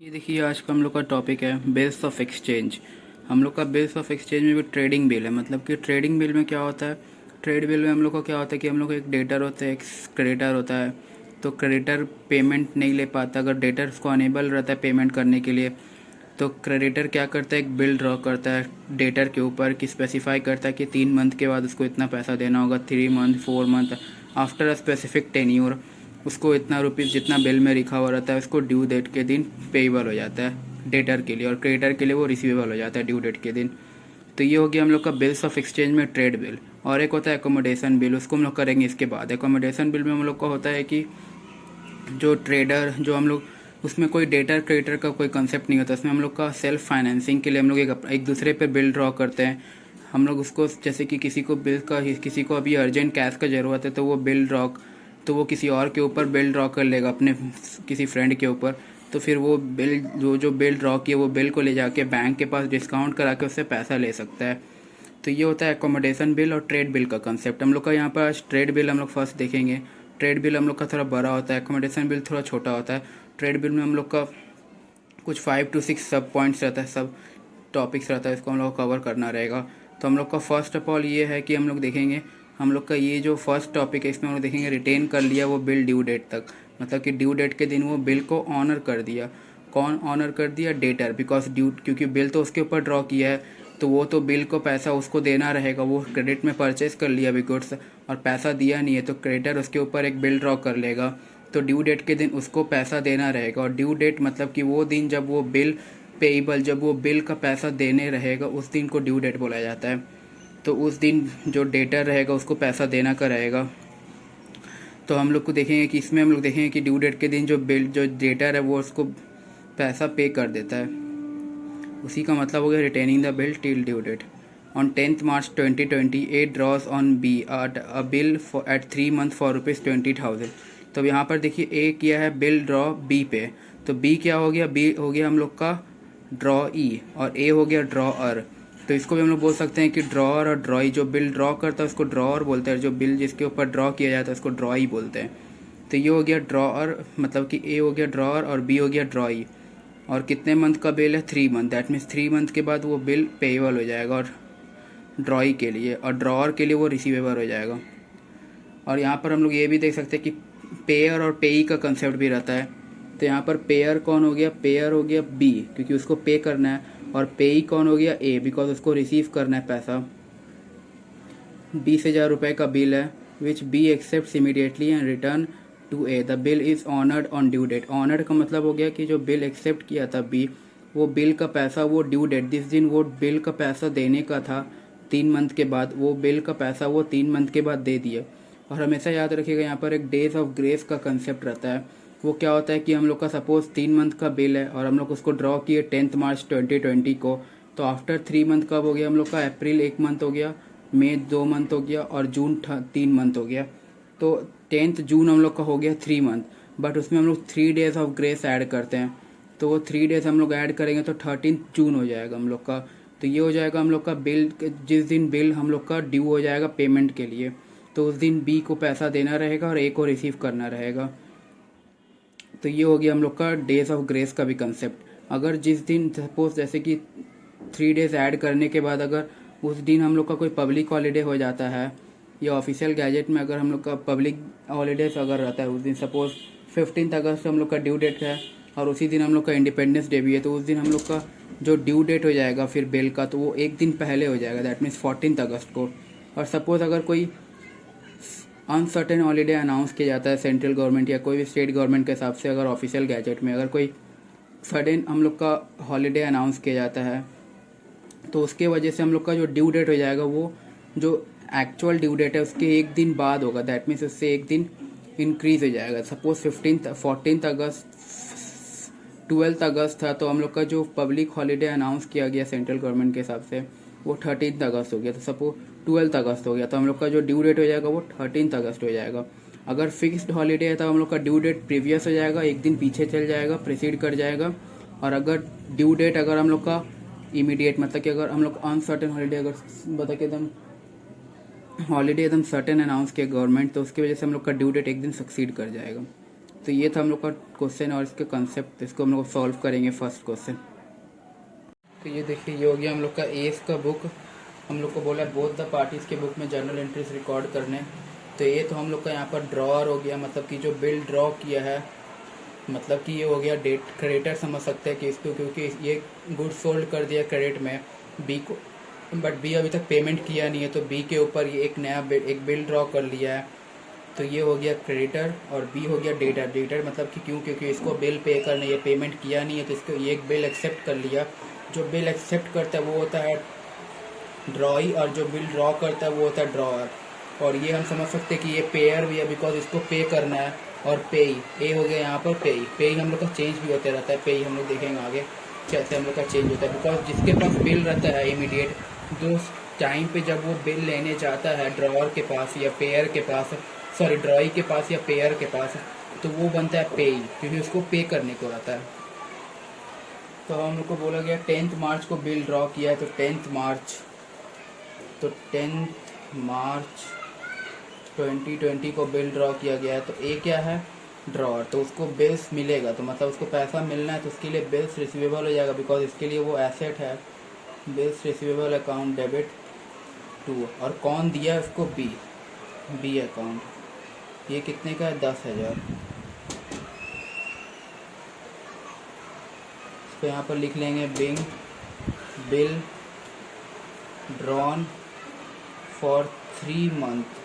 ये देखिए आज का हम लोग का टॉपिक है बिल्स ऑफ एक्सचेंज। हम लोग का बिल्स ऑफ एक्सचेंज में भी ट्रेडिंग बिल है। मतलब कि ट्रेडिंग बिल में क्या होता है, ट्रेड बिल में हम लोग को क्या होता है कि हम लोग को एक डेटर होता है, एक क्रेडिटर होता है। तो क्रेडिटर पेमेंट नहीं ले पाता, अगर डेटर उसको अनेबल रहता है पेमेंट करने के लिए, तो क्रेडिटर क्या करता है, एक बिल ड्रॉ करता है डेटर के ऊपर कि स्पेसिफाई करता है कि 3 मंथ के बाद उसको इतना पैसा देना होगा, 3 month 4 month after a specific tenure उसको इतना रुपीज़ जितना बिल में लिखा हुआ रहता है उसको ड्यू डेट के दिन पेएबल हो जाता है डेटर के लिए, और क्रेडिटर के लिए वो रिसीवेबल हो जाता है ड्यू डेट के दिन। तो ये हो गया हम लोग का बिल्स ऑफ एक्सचेंज में ट्रेड बिल। और एक होता है एकोमोडेशन बिल, उसको हम लोग करेंगे इसके बाद। एकोमोडेशन बिल में हम लोग का होता है कि जो ट्रेडर जो हम लोग उसमें कोई डेटर क्रेडिटर का कोई कंसेप्ट नहीं होता, उसमें हम लोग का सेल्फ फाइनेंसिंग के लिए हम लोग एक दूसरे पे बिल ड्रॉ करते हैं। हम लोग उसको जैसे कि किसी को बिल का किसी को अभी अर्जेंट कैश का ज़रूरत है तो वो बिल ड्रॉ, तो वो किसी और के ऊपर बिल ड्रॉ कर लेगा अपने किसी फ्रेंड के ऊपर। तो फिर वो बिल जो बिल ड्रॉ किया वो बिल को ले जाके बैंक के पास डिस्काउंट करा के उससे पैसा ले सकता है। तो ये होता है एकोमोडेशन बिल और ट्रेड बिल का कंसेप्ट। हम लोग का यहाँ पर आज ट्रेड बिल हम लोग फर्स्ट देखेंगे। ट्रेड बिल हम लोग का थोड़ा बड़ा होता है, एकोमोडेशन बिल थोड़ा छोटा होता है। ट्रेड बिल में हम लोग का कुछ 5 to 6 सब पॉइंट्स रहता है, सब टॉपिक्स रहता है, इसको हम लोग को कवर करना रहेगा। तो हम लोग का फर्स्ट ऑफ ऑल ये है कि हम लोग देखेंगे, हम लोग का ये जो फर्स्ट टॉपिक है इसमें हम लोग देखेंगे रिटेन कर लिया वो बिल ड्यू डेट तक। मतलब कि ड्यू डेट के दिन वो बिल को ऑनर कर दिया। कौन ऑनर कर दिया? डेटर, बिकॉज ड्यू, क्योंकि बिल तो उसके ऊपर ड्रॉ किया है तो वो तो बिल को पैसा उसको देना रहेगा। वो क्रेडिट में परचेस कर लिया अभी गुड्स और पैसा दिया नहीं है, तो क्रेडिटर उसके ऊपर एक बिल ड्रॉ कर लेगा। तो ड्यू डेट के दिन उसको पैसा देना रहेगा। और ड्यू डेट मतलब कि वो दिन जब वो बिल पेएबल, जब वो बिल का पैसा देने रहेगा उस दिन को ड्यू डेट बोला जाता है। तो उस दिन जो डेटर रहेगा उसको पैसा देना का रहेगा। तो हम लोग को देखेंगे कि इसमें हम लोग देखेंगे कि ड्यू डेट के दिन जो बिल जो डेटर है वो उसको पैसा पे कर देता है। उसी का मतलब हो गया retaining the bill till due date. On 10th March 2020 A draws on B a bill at 3 month for ₹20,000। तो यहाँ पर देखिए ए किया है बिल ड्रॉ बी पे, तो बी क्या हो गया? बी हो गया हम लोग का ड्रॉ ई और ए हो गया ड्रॉअर। तो इसको भी हम लोग बोल सकते हैं कि ड्रॉअर और ड्रॉई, जो बिल ड्रॉ करता है उसको ड्रॉअर बोलते हैं, जो बिल जिसके ऊपर ड्रॉ किया जाता है उसको ड्रॉई बोलते हैं। तो ये हो गया ड्रॉअर, मतलब कि ए हो गया ड्रॉअर और बी हो गया ड्रॉई। और कितने मंथ का बिल है? 3 मंथ। दैट मीन्स 3 मंथ के बाद वो बिल पेएबल हो जाएगा और ड्रॉई के लिए, और ड्रॉअर के लिए वो रिसीवेबल हो जाएगा। और यहाँ पर हम लोग ये भी देख सकते हैं कि पेयर और पेई का कंसेप्ट भी रहता है। तो यहाँ पर पेयर कौन हो गया? पेयर हो गया बी, क्योंकि उसको पे करना है। और पेई कौन हो गया? ए, बिकॉज उसको रिसीव करना है पैसा। 20,000 रुपये का बिल है which be accept immediately and return to A. The bill is honoured on due date. Honoured का मतलब हो गया कि जो बिल एक्सेप्ट किया था बी, वो बिल का पैसा वो ड्यू डेट जिस दिन वो बिल का पैसा देने का था 3 मंथ के बाद, वो बिल का पैसा वो 3 मंथ के बाद दे दिया। और हमेशा याद रखिएगा यहाँ पर एक डेज ऑफ ग्रेस का कंसेप्ट रहता है। वो क्या होता है कि हम लोग का सपोज 3 मंथ का बिल है और हम लोग उसको ड्रॉ किए 10th March 2020 को, तो आफ्टर 3 मंथ कब हो गया हम लोग का? अप्रैल 1 मंथ हो गया, मई 2 मंथ हो गया और जून 3 मंथ हो गया। तो 10th जून हम लोग का हो गया 3 मंथ, बट उसमें हम लोग 3 days ऑफ ग्रेस ऐड करते हैं। तो वो 3 days हम लोग ऐड करेंगे तो 13th जून हो जाएगा हम लोग का। तो ये हो जाएगा हम लोग का बिल, जिस दिन बिल हम लोग का ड्यू हो जाएगा पेमेंट के लिए, तो उस दिन बी को पैसा देना रहेगा और ए को रिसीव करना रहेगा। तो ये हो गया हम लोग का डेज ऑफ ग्रेस का भी कंसेप्ट। अगर जिस दिन सपोज जैसे कि 3 days ऐड करने के बाद अगर उस दिन हम लोग का कोई पब्लिक हॉलीडे हो जाता है या ऑफिशियल गैजेट में अगर हम लोग का पब्लिक हॉलीडेज अगर रहता है उस दिन, सपोज 15 अगस्त हम लोग का ड्यू डेट है और उसी दिन हम लोग का इंडिपेंडेंस डे भी है, तो उस दिन हम लोग का जो ड्यू डेट हो जाएगा फिर बिल का, तो वो एक दिन पहले हो जाएगा, दैट मीन्स 14 अगस्त को। और सपोज अगर कोई अनसर्टेन हॉलीडे अनाउंस किया जाता है सेंट्रल गवर्नमेंट या कोई भी स्टेट गवर्नमेंट के हिसाब से, अगर ऑफिशियल गैजेट में अगर कोई सडन हम लोग का हॉलीडे अनाउंस किया जाता है, तो उसके वजह से हम लोग का जो ड्यू डेट हो जाएगा वो जो एक्चुअल ड्यू डेट है उसके एक दिन बाद होगा, दैट मीन्स उससे एक दिन इंक्रीज हो जाएगा। सपोज 14 अगस्त 12 अगस्त था, तो हम लोग का जो पब्लिक हॉलीडे अनाउंस किया गया सेंट्रल गवर्नमेंट के हिसाब से वो 13 अगस्त हो गया, तो सपोज 12 अगस्त हो गया, तो हम लोग का जो ड्यू डेट हो जाएगा वो 13 अगस्त हो जाएगा। अगर फिक्स्ड हॉलीडे है तो हम लोग का ड्यू डेट प्रीवियस हो जाएगा, एक दिन पीछे चल जाएगा, प्रिसीड कर जाएगा। और अगर ड्यू डेट अगर हम लोग का इमीडिएट, मतलब कि अगर हम लोग अनसर्टेन हॉलीडे अगर बता के एकदम हॉलीडे एकदम सर्टेन अनाउंस किया गवर्नमेंट, तो उसकी वजह से हम लोग का ड्यू डेट एक दिन सक्सीड कर जाएगा। तो ये था हम लोग का क्वेश्चन और इसके कंसेप्ट, इसको हम लोग सॉल्व करेंगे फर्स्ट क्वेश्चन। तो ये देखिए, ये हो गया हम लोग का एस का बुक। हम लोग को बोला बोथ द पार्टीज़ के बुक में जर्नल एंट्रीज रिकॉर्ड करने। तो ये तो हम लोग का यहाँ पर ड्रॉअर हो गया, मतलब कि जो बिल ड्रॉ किया है, मतलब कि ये हो गया डेट क्रेडिटर समझ सकते हैं कि इसको, क्योंकि ये गुड सोल्ड कर दिया क्रेडिट में बी को, बट बी अभी तक पेमेंट किया नहीं है, तो बी के ऊपर ये एक नया एक बिल ड्रॉ कर लिया है। तो ये हो गया क्रेडिटर और बी हो गया डेटर। डेटर मतलब कि क्यों, क्योंकि इसको बिल पे करना, ये पेमेंट किया नहीं है, तो इसको ये एक बिल एक्सेप्ट कर लिया। जो बिल एक्सेप्ट करता है वो होता है ड्रॉई, और जो बिल ड्रॉ करता है वो होता है ड्रॉअर। और ये हम समझ सकते हैं कि ये पेयर भी है, बिकॉज इसको पे करना है। और पेई, ए हो गया यहाँ पर पेई। पेई हम लोग का चेंज भी होते रहता है, पेई हम लोग देखेंगे आगे कैसे हम लोग का चेंज होता है, बिकॉज जिसके पास बिल रहता है इमीडिएट, जो टाइम पे जब वो बिल लेने जाता है ड्रॉअर के पास या पेयर के पास, सॉरी ड्रॉई के पास या पेयर के पास, तो वो बनता है पेई, क्योंकि उसको पे करने को रहता है। तो हम लोग को बोला गया 10 मार्च को बिल ड्रॉ किया है, तो 10 मार्च, तो 10 मार्च 2020 को बिल ड्रॉ किया गया है। तो ए क्या है, ड्रॉअर, तो उसको बिल्स मिलेगा, तो मतलब उसको पैसा मिलना है, तो उसके लिए बिल्स रिसीवेबल हो जाएगा, बिकॉज इसके लिए वो एसेट है। Bills receivable account debit to, और कौन दिया है उसको, बी, बी अकाउंट। ये कितने का है, 10,000। इसको यहाँ पर लिख लेंगे being bill drawn for 3 month.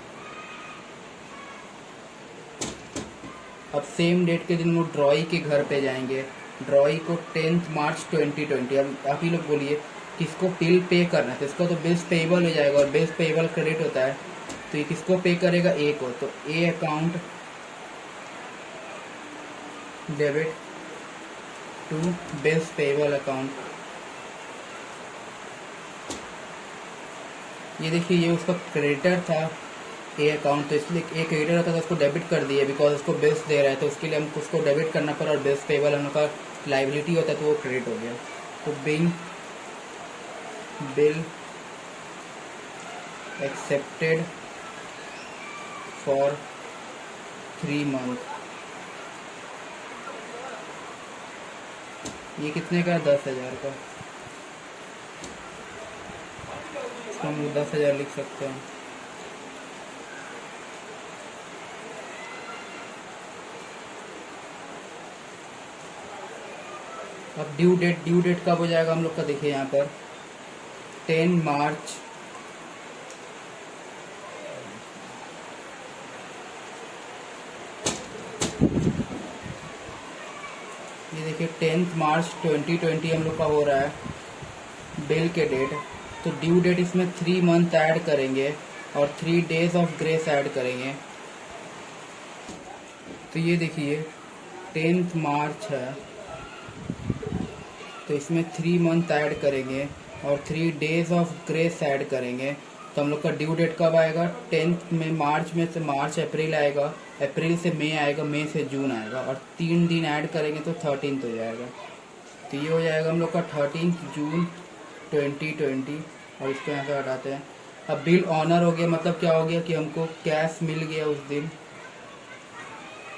अब सेम डेट के दिन वो ड्रॉई के घर पे जाएंगे। ड्रॉई को 10 मार्च 2020। अब आप ही लोग बोलिए किसको बिल पे करना है, तो इसका तो बिल्स पेएबल हो जाएगा, और बिल्स पेएबल क्रेडिट होता है, तो ये किसको पे करेगा, ए को। तो A account debit to bills payable account. ये देखिए, ये उसका क्रेडिटर था ए अकाउंट, तो इसलिए ए क्रेडिटर होता है तो उसको डेबिट कर दिए, बिकॉज उसको बिल्स दे रहा है, तो उसके लिए हमको उसको डेबिट करना पड़ा, और बिल्स पेएबल हम लोग का लाइबिलिटी होता है, तो वो क्रेडिट हो गया। तो being bill accepted for 3 month. ये कितने का है, 10,000 का। इसको हम 10,000 लिख सकते हैं। अब ड्यू डेट कब हो जाएगा हम लोग का, देखिए यहाँ पर 10 मार्च ये देखिए 10 मार्च 2020 हम लोग का हो रहा है बिल के डेट। तो ड्यू डेट इसमें 3 मंथ ऐड करेंगे और 3 डेज ऑफ ग्रेस ऐड करेंगे। तो ये देखिए 10 मार्च है, तो इसमें 3 मंथ ऐड करेंगे और 3 डेज ऑफ ग्रेस ऐड करेंगे। तो हम लोग का ड्यू डेट कब आएगा, 10 में, मार्च में से मार्च अप्रैल आएगा, अप्रैल से मई आएगा, मई से जून आएगा, और 3 दिन ऐड करेंगे तो 13 हो जाएगा। तो ये हो जाएगा हम लोग का 13 जून 2020, और इसको यहाँ से हटाते हैं। अब बिल ऑनर हो गया, मतलब क्या हो गया कि हमको कैश मिल गया उस दिन,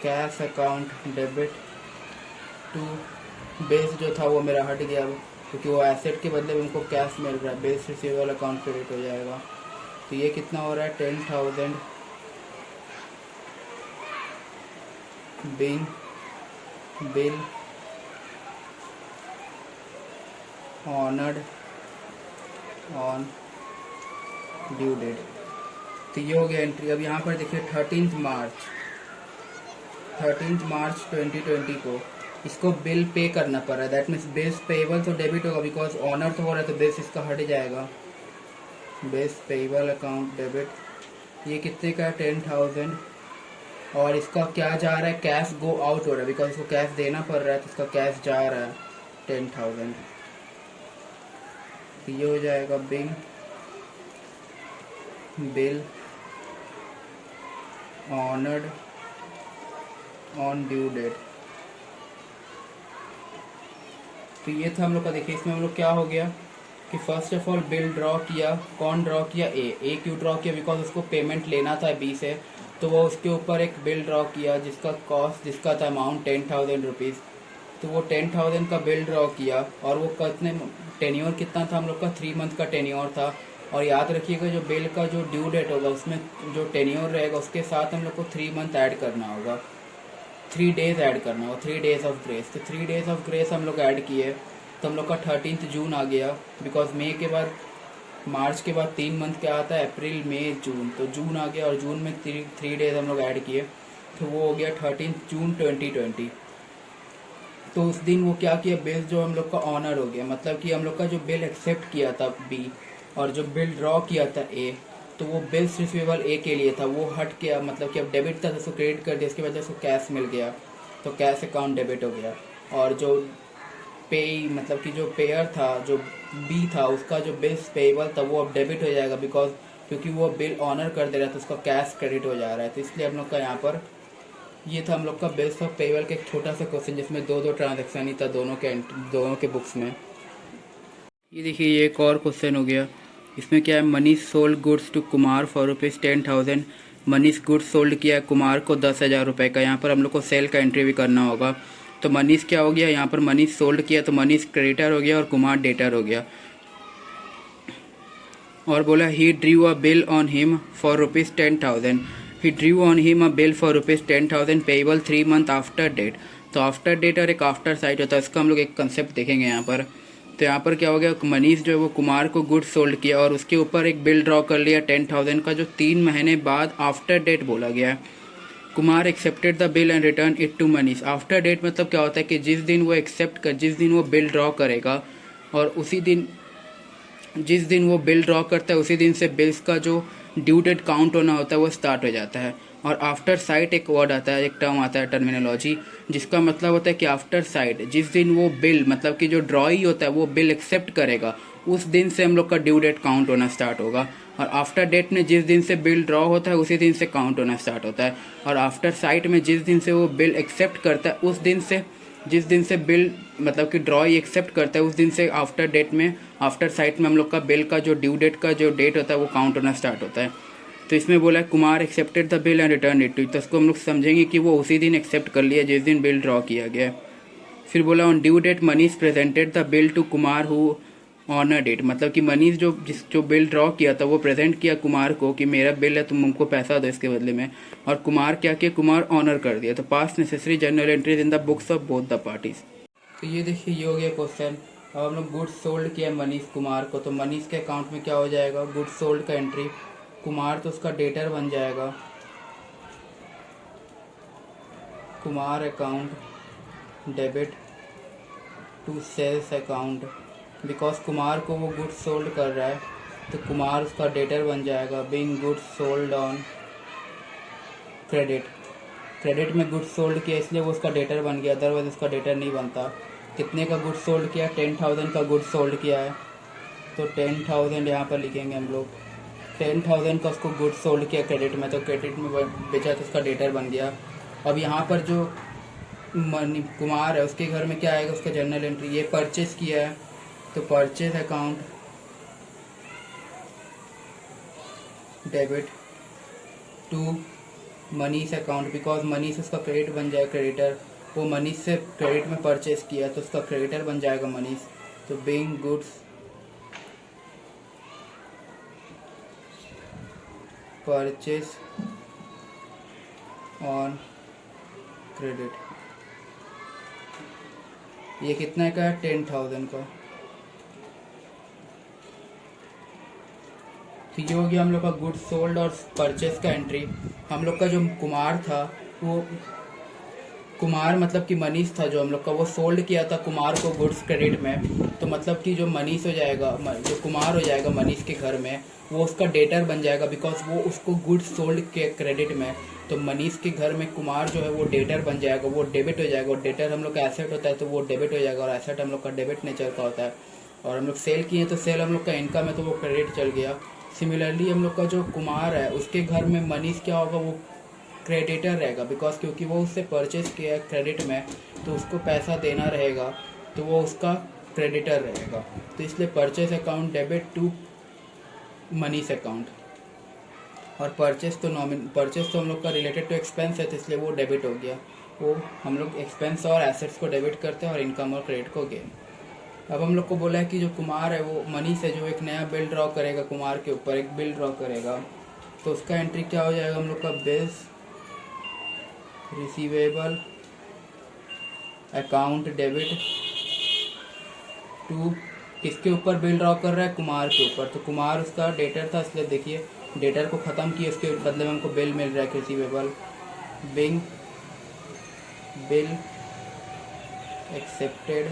cash account debit to bills जो था वो मेरा हट गया अब, क्योंकि वो एसेट के बदले में उनको कैश मिल रहा है, बेस रिसीवेबल अकाउंट क्रेडिट हो जाएगा। तो ये कितना हो रहा है, 10,000 being bill honoured on due date. तो ये हो गया एंट्री। अब यहाँ पर देखिए 13 मार्च 2020 को इसको बिल पे करना पड़ रहा है, दैट मीन्स बेस पेएबल तो डेबिट होगा, बिकॉज ऑनर तो हो रहा है, तो बेस इसका हट जाएगा, बेस पेएबल अकाउंट डेबिट। ये कितने का है, 10,000, और इसका क्या जा रहा है, कैश गो आउट हो रहा है, बिकॉज इसको कैश देना पड़ रहा है, तो इसका कैश जा रहा है 10,000। तो ये हो जाएगा being bill honoured on due date. तो ये था हम लोग का। देखिए इसमें हम लोग क्या हो गया कि first of all bill draw किया, कौन ड्रॉ किया, ए क्यों ड्रॉ किया, बिकॉज उसको पेमेंट लेना था बी से, तो वो उसके ऊपर एक बिल ड्रॉ किया जिसका था अमाउंट 10,000 रुपीज़। तो वो 10,000 का बिल ड्रॉ किया और वो कितने टेन्योर कितना था हम लोग का, 3 मंथ का टेन्योर था। और याद रखिएगा जो बिल का जो ड्यू डेट होगा उसमें जो टेन्योर रहेगा उसके साथ हम लोग को 3 मंथ ऐड करना होगा, 3 डेज ऐड करना होगा, 3 डेज ऑफ ग्रेस। तो 3 डेज ऑफ ग्रेस हम लोग ऐड किए तो हम लोग का 13 जून आ गया। बिकॉज मई के बाद मार्च के बाद 3 मंथ क्या आता है, अप्रैल मई जून, तो जून आ गया और जून में 3 डेज हम लोग ऐड किए तो वो हो गया 13 जून 2020। तो उस दिन वो क्या किया, बिल जो हम लोग का ऑनर हो गया, मतलब कि हम लोग का जो बिल एक्सेप्ट किया था बी और जो बिल ड्रॉ किया था ए, तो वो बिल रिसीवेबल ए के लिए था, वो हट गया, मतलब कि अब डेबिट था तो उसको क्रेडिट कर दिया, इसकी वजह से उसको कैश मिल गया तो कैश अकाउंट डेबिट हो गया। और जो पे मतलब कि जो पेयर था जो बी था उसका जो बिल पेएबल था वो अब डेबिट हो जाएगा, बिकॉज क्योंकि वो बिल ऑनर कर दे रहा है तो उसका कैश क्रेडिट हो जा रहा है। तो इसलिए हम लोग का यहाँ पर ये था हम लोग का बिल्स ऑफ पेएबल का एक छोटा सा क्वेश्चन जिसमें दो ट्रांजेक्शन ही था दोनों के बुक्स में। ये देखिए ये एक और क्वेश्चन हो गया। इसमें क्या है, Manish sold goods to Kumar for rupees 10,000। Manish goods sold किया है कुमार को 10,000 रुपये का। यहाँ पर हम लोग को सेल का एंट्री भी करना होगा। तो मनीष क्या हो गया, यहाँ पर मनीष सोल्ड किया तो मनीष क्रेडिटर हो गया और कुमार डेटर हो गया। और बोला he drew a bill on him for rupees 10,000। He drew on him a bill for rupees 10,000 payable 3 month after date. तो आफ्टर डेट और एक आफ्टर साइट होता है, इसका हम लोग एक कंसेप्ट देखेंगे यहाँ पर। तो यहाँ पर क्या हो गया, मनीष जो है वो कुमार को गुड्स सोल्ड किया और उसके ऊपर एक बिल ड्रॉ कर लिया 10,000 का, जो 3 महीने बाद आफ्टर डेट बोला गया है। Kumar accepted the bill and return it to Manish. After date मतलब क्या होता है कि जिस दिन वो बिल ड्रॉ करेगा और उसी दिन जिस दिन वो बिल ड्रॉ करता है उसी दिन से बिल्स का जो ड्यू डेट काउंट होना होता है वो स्टार्ट हो जाता है। और आफ्टर साइट एक वर्ड आता है, एक टर्म आता है, टर्मिनोलॉजी, जिसका मतलब होता है कि आफ्टर साइट जिस दिन वो बिल मतलब कि जो ड्रॉई होता है वो बिल एक्सेप्ट करेगा उस दिन से हम लोग का ड्यू डेट काउंट होना स्टार्ट होगा। और आफ्टर डेट में जिस दिन से बिल ड्रॉ होता है उसी दिन से काउंट होना स्टार्ट होता है। और आफ्टर साइट में जिस दिन से वो बिल एक्सेप्ट करता है उस दिन से, जिस दिन से बिल मतलब कि ड्रॉई एक्सेप्ट करता है उस दिन से आफ्टर डेट में, आफ्टर साइट में हम लोग का बिल का जो ड्यू डेट का जो डेट होता है वो काउंट होना स्टार्ट होता है। तो इसमें बोला है Kumar accepted the bill and return it to, तो इसको हम लोग समझेंगे कि वो उसी दिन एक्सेप्ट कर लिया जिस दिन बिल ड्रॉ किया गया। फिर बोला on due date Manish presented the bill to Kumar who honour date, मतलब कि मनीष जो बिल ड्रॉ किया था वो प्रेजेंट किया कुमार को कि मेरा बिल है, तुम हमको पैसा दो इसके बदले में। और कुमार क्या किया, कुमार ऑनर कर दिया। तो past necessary journal entries in the books of both the parties. तो ये देखिए ये हो गया क्वेश्चन। अब हम लोग गुड्स सोल्ड किया मनीष कुमार को, तो मनीष के अकाउंट में क्या हो जाएगा, गुड्स सोल्ड का एंट्री, कुमार तो उसका डेटर बन जाएगा, Kumar account debit to sales account, because Kumar को वो गुड्स सोल्ड कर रहा है तो कुमार उसका डेटर बन जाएगा। Being goods sold on credit, credit में गुड्स सोल्ड किया इसलिए वो उसका डेटर बन गया, अदरवाइज उसका डेटर नहीं बनता। कितने का गुड्स सोल्ड किया, 10,000 का गुड्स सोल्ड किया है तो 10,000 यहाँ पर लिखेंगे हम लोग। 10,000 का उसको गुड्स सोल्ड किया क्रेडिट में, तो क्रेडिट में बेचा तो उसका डेटर बन गया। अब यहाँ पर जो कुमार है उसके घर में क्या आएगा, उसका जर्नल एंट्री, ये परचेस किया है तो purchase account debit to Manish account, because Manish उसका क्रेडिट बन जाएगा, क्रेडिटर, वो मनीष से क्रेडिट में परचेज किया तो उसका क्रेडिटर बन जाएगा मनीष। तो being goods purchase on credit, ये कितना का है, 10,000 का। तो ये हो गया हम लोग का गुड्स सोल्ड और परचेस का एंट्री। हम लोग का जो कुमार था वो कुमार मतलब कि मनीष था जो हम लोग का, वो सोल्ड किया था कुमार को गुड्स क्रेडिट में, तो मतलब कि जो मनीष हो जाएगा, जो कुमार हो जाएगा मनीष के घर में, वो उसका डेटर बन जाएगा, बिकॉज वो उसको गुड्स सोल्ड के क्रेडिट में, तो मनीष के घर में कुमार जो है वो डेटर बन जाएगा, वो डेबिट हो जाएगा। और डेटर हम लोग का एसेट होता है तो वो डेबिट हो जाएगा, और एसेट हम लोग का डेबिट नेचर का होता है। और हम लोग सेल किए तो सेल हम लोग का इनकम है तो वो क्रेडिट चल गया। सिमिलरली हम लोग का जो कुमार है उसके घर में मनीष क्या होगा, वो क्रेडिटर रहेगा, बिकॉज क्योंकि वो उससे परचेज किया क्रेडिट में तो उसको पैसा देना रहेगा, तो वो उसका क्रेडिटर रहेगा। तो इसलिए purchase account debit to Manish account. और परचेस तो हम लोग का रिलेटेड टू एक्सपेंस है, तो इसलिए वो डेबिट हो गया। वो हम लोग एक्सपेंस और एसेट्स को डेबिट करते हैं और इनकम और क्रेडिट को गेन। अब हम लोग को बोला है कि जो कुमार है वो मनी से जो एक नया बिल ड्रॉ करेगा, कुमार के ऊपर एक बिल ड्रॉ करेगा, तो उसका एंट्री क्या हो जाएगा हम लोग का, bills receivable account debit to, किसके ऊपर बिल ड्रॉ कर रहा है, कुमार के ऊपर। तो कुमार उसका डेटर था, इसलिए देखिए डेटर को ख़त्म किया, उसके बदले में हमको बिल मिल रहा है receivable. Being bill accepted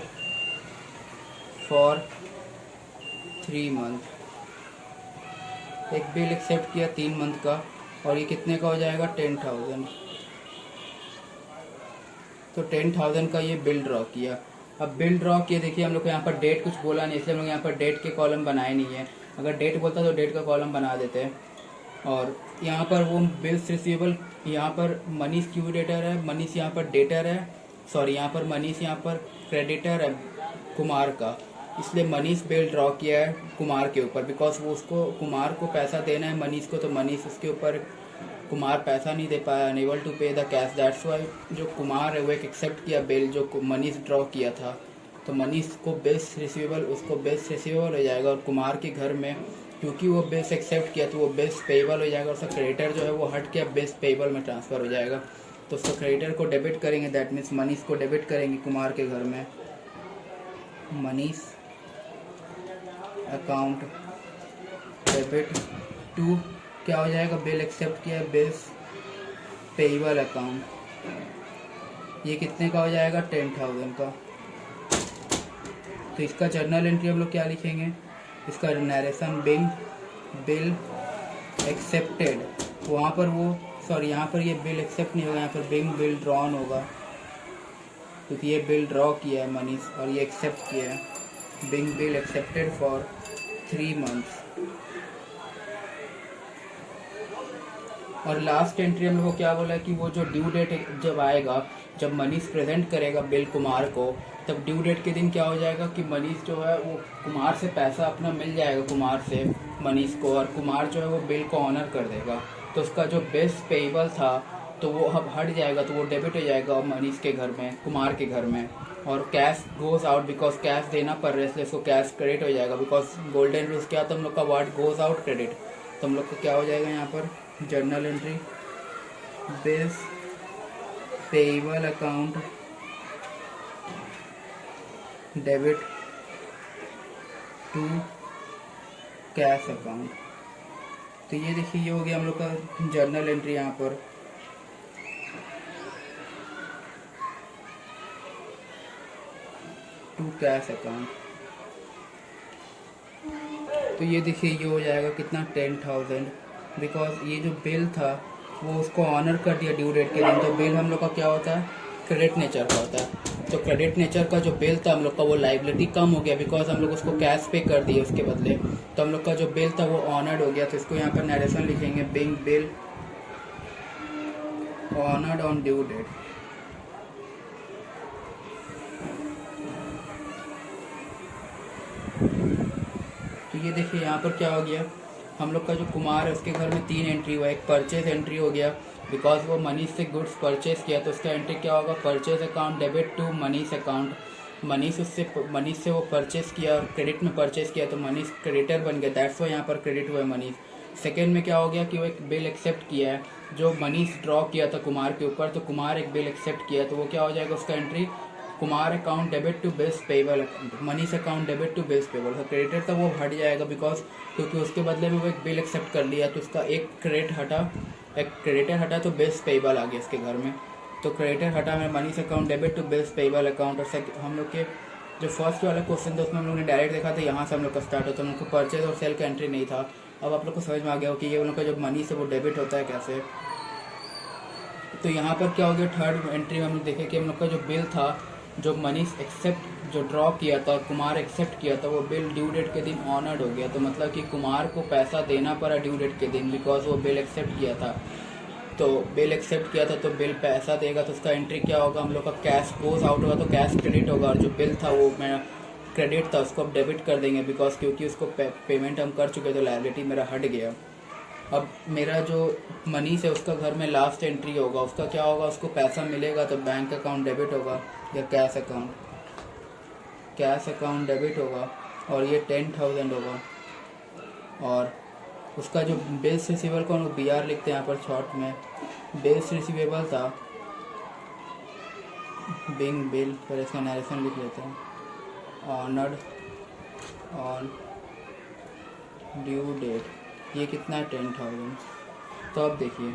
for 3 month, एक बिल एक्सेप्ट किया 3 मंथ का, और ये कितने का हो जाएगा, 10,000। तो 10,000 का ये बिल ड्रॉ किया। अब बिल ड्रॉ किया, देखिए हम लोग को यहाँ पर डेट कुछ बोला नहीं, इसलिए हम लोग यहाँ पर डेट के कॉलम बनाए नहीं है। अगर डेट बोलता तो डेट का कॉलम बना देते हैं। और यहाँ पर वो बिल्स रिसीवेबल, यहाँ पर मनीष क्यू डेटर है, मनीष यहाँ पर डेटर है, सॉरी यहाँ पर मनीष यहाँ पर क्रेडिटर है कुमार का, इसलिए मनीष बिल ड्रॉ किया है कुमार के ऊपर, बिकॉज वो उसको कुमार को पैसा देना है मनीष को, तो मनीष उसके ऊपर, कुमार पैसा नहीं दे पाया, अनेबल टू पे द कैश, दैट्स वाई जो कुमार है वो एक एक्सेप्ट किया बिल जो मनीष ड्रॉ किया था। तो मनीष को बेस रिसीवेबल, उसको बेस रिसीवेबल हो जाएगा, और कुमार के घर में क्योंकि वो बेस एक्सेप्ट किया तो वो बेस पेएबल हो जाएगा, उसका क्रेडिटर जो है वो हट के बेस पेएबल में ट्रांसफ़र हो जाएगा। तो उसका क्रेडिटर को डेबिट करेंगे, दैट मीन्स मनीष को डेबिट करेंगे कुमार के घर में, मनीष अकाउंट डेबिट टू, क्या हो जाएगा, बिल एक्सेप्ट किया बेस पेएबल अकाउंट, ये कितने का हो जाएगा, 10,000 का। तो इसका जर्नल एंट्री हम लोग क्या लिखेंगे, इसका नरेशन बिंग बिल एक्सेप्टेड, वहाँ पर वो सॉरी यहाँ पर ये बिल एक्सेप्ट नहीं होगा, यहाँ पर बिंग बिल ड्रॉन होगा, क्योंकि ये बिल ड्रॉ किया है मनीष और ये एक्सेप्ट किया है, being bill accepted for 3 months. और लास्ट एंट्री हम लोग को क्या बोला है कि वो जो ड्यू डेट जब आएगा, जब मनीष प्रेजेंट करेगा बिल कुमार को, तब ड्यू डेट के दिन क्या हो जाएगा कि मनीष जो है वो कुमार से पैसा अपना मिल जाएगा कुमार से मनीष को, और कुमार जो है वो बिल को ऑनर कर देगा। तो उसका जो बेस पेएबल था तो वो अब हट जाएगा, तो वो डेबिट हो जाएगा मनीष के घर में, कुमार के घर में, और cash goes out, because cash देना पड़ रहा है इसलिए उसको कैश क्रेडिट हो जाएगा, बिकॉज गोल्डन रूल्स क्या था हम लोग का, वर्ड गोज आउट क्रेडिट। तो हम लोग को क्या हो जाएगा यहाँ पर journal entry, bills payable account debit to cash account. तो ये देखिए ये हो गया हम लोग का जर्नल एंट्री यहाँ पर। टू कैश अकाउंट, तो ये देखिए ये हो जाएगा कितना, 10,000, बिकॉज ये जो बिल था वो उसको ऑनर कर दिया ड्यू डेट के दिन। तो बिल हम लोग का क्या होता है, क्रेडिट नेचर का होता है। तो क्रेडिट नेचर का जो बिल था हम लोग का वो लाइबिलिटी कम हो गया, बिकॉज हम लोग उसको कैश पे कर दिए उसके बदले। तो हम लोग का जो बिल था वो ऑनर्ड हो गया। तो इसको यहाँ पर नरेशन लिखेंगे, being bill honoured on due date. तो ये देखिए यहाँ पर क्या हो गया, हम लोग का जो कुमार है उसके घर में 3 एंट्री हुआ। एक परचेज एंट्री हो गया, बिकॉज वो मनीष से गुड्स परचेज किया, तो उसका एंट्री क्या होगा, purchase account debit to Manish account. Manish से वो परचेज किया और क्रेडिट में परचेज किया, तो मनीष क्रेडिटर बन गया, दैट्स वाई यहाँ पर क्रेडिट हुआ है मनीष। सेकेंड में क्या हो गया कि वो एक बिल एक्सेप्ट किया है जो मनीष ड्रॉ किया था कुमार के ऊपर, तो कुमार एक बिल एक्सेप्ट किया, तो वो क्या हो जाएगा उसका entry, Kumar account debit to base payable account, Manish account debit to base payable. तो क्रेडिटर था वो हट जाएगा, बिकॉज क्योंकि उसके बदले में वो एक बिल एक्सेप्ट कर लिया, तो उसका एक क्रेडिटर हटा तो बेस पेएबल आ गया इसके घर में। तो क्रेडिटर हटा में Manish account debit to base payable account. और हम लोग के जो फर्स्ट वाला क्वेश्चन था उसमें हम लोग ने डायरेक्ट देखा था, यहाँ से हम लोग का स्टार्ट होता है, हम लोग को परचेज और सेल का एंट्री नहीं था। अब आप लोग को समझ में आ गया हो कि ये उन लोग का जो मनी से वो डेबिट होता है कैसे। तो यहाँ पर क्या हो गया, थर्ड एंट्री में हम लोग देखे कि हम लोग का जो बिल था जो मनीष एक्सेप्ट जो ड्रॉ किया था और कुमार एक्सेप्ट किया था, वो बिल ड्यू डेट के दिन ऑनर्ड हो गया। तो मतलब कि कुमार को पैसा देना पड़ा ड्यू डेट के दिन, बिकॉज वो बिल एक्सेप्ट किया था। तो बिल एक्सेप्ट किया था तो बिल पैसा देगा, तो उसका एंट्री क्या होगा, हम लोग का कैश गोज आउट होगा तो कैश क्रेडिट होगा, और जो बिल था वो मेरा क्रेडिट था उसको अब डेबिट कर देंगे, बिकॉज क्योंकि उसको पेमेंट हम कर चुके तो लायबिलिटी मेरा हट गया। अब मेरा जो मनीष है उसका घर में लास्ट एंट्री होगा, उसका क्या होगा, उसको पैसा मिलेगा तो बैंक अकाउंट डेबिट होगा या कैश अकाउंट डेबिट होगा, और ये 10,000 होगा। और उसका जो बेस रिसीवेबल को हम लोग BR लिखते हैं यहाँ पर शॉर्ट में, बेस रिसीवेबल था बिंग बिल, पर इसका नरेशन लिख लेते हैं, ऑनर्ड ऑन ड्यू डेट, ये कितना है 10,000। तो अब देखिए,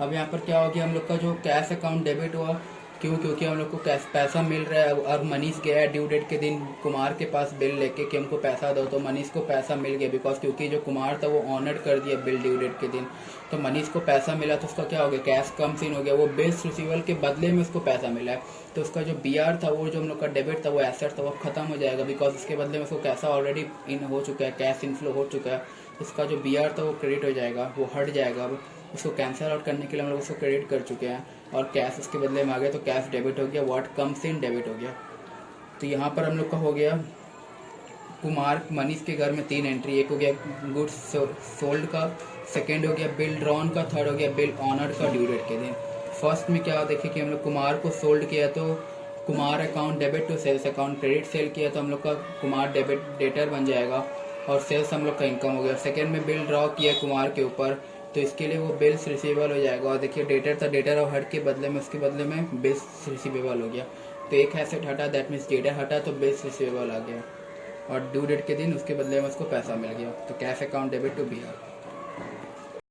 अब यहाँ पर क्या हो गया, हम लोग का जो कैश अकाउंट डेबिट हुआ, क्योंकि हम लोग को कैश पैसा मिल रहा है, और मनीष गया है ड्यू डेट के दिन कुमार के पास बिल लेके कि हमको पैसा दो, तो मनीष को पैसा मिल गया, बिकॉज क्योंकि जो कुमार था वो ऑनर कर दिया बिल ड्यू डेट के दिन, तो मनीष को पैसा मिला, तो उसका क्या हो गया, कैश कम सीन हो गया, वो बेस रिसीवेबल के बदले में उसको पैसा मिला है, तो उसका जो BR था, वो जो हम लोग का डेबिट था, वो एसेट था, वो खत्म हो जाएगा, बिकॉज उसके बदले में उसको पैसा ऑलरेडी इन हो चुका है, कैश इनफ्लो हो चुका है, उसका जो BR था वो क्रेडिट हो जाएगा, वो हट जाएगा। अब उसको कैंसिल आउट करने के लिए हम लोग उसको क्रेडिट कर चुके हैं, और कैश उसके बदले में आ गया, तो कैश डेबिट हो गया, व्हाट कम्स इन डेबिट हो गया। तो यहाँ पर हम लोग का हो गया कुमार मनीष के घर में 3 एंट्री, एक हो गया गुड्स सोल्ड का, सेकेंड हो गया बिल ड्रॉन का, थर्ड हो गया बिल ऑनर्ड का ड्यू डेट के दिन। फर्स्ट में क्या देखिए कि हम लोग कुमार को सोल्ड किया तो Kumar account debit to sales account credit, sale किया तो हम लोग का कुमार डेबिट डेटर बन जाएगा, और सेल्स हम लोग का इनकम हो गया। सेकेंड में बिल ड्रॉ किया कुमार के ऊपर, तो इसके लिए वो बिल्स रिसीवेबल हो जाएगा, और देखिए डेटर था, डेटर और हट के बदले में उसके बदले में बिल्स रिसीवेबल हो गया, तो एक एसेट हटा, दैट मीन्स डेटर हटा, तो बिल्स रिसीवेबल आ गया, और ड्यू डेट के दिन उसके बदले में उसको पैसा मिल गया, तो cash account debit to BR।